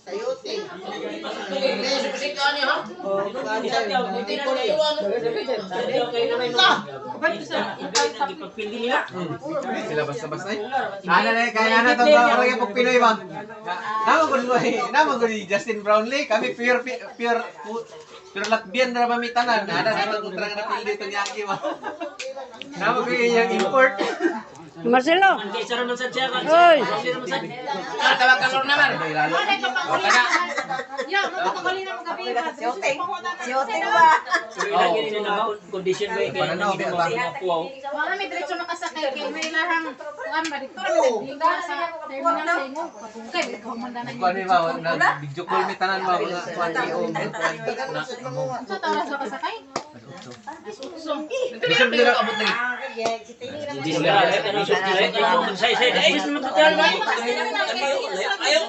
Sayote. Sila basta-basta eh. Ano na kaya na to orang yang Pinoy ba? Nama ko ni Justin Brownlee, kami pure Latvian na mamitanan. Ada sa kontra na pildi to niya aki ba. Nama ko yung import. Marcelo. Oy. Tawag ka lor naman. Sayote ba? Condition ba kay mga puaw. Wala may diretso nakasakay kay may lahang kuan ba dito rinda sa terminal sa inyo. Kay ikaw man danan. Kuan mi ba na video call mi tanan ba mga kuan Sa taras ka kasakay? Bisa mo dira abot lagi. Say, ayaw.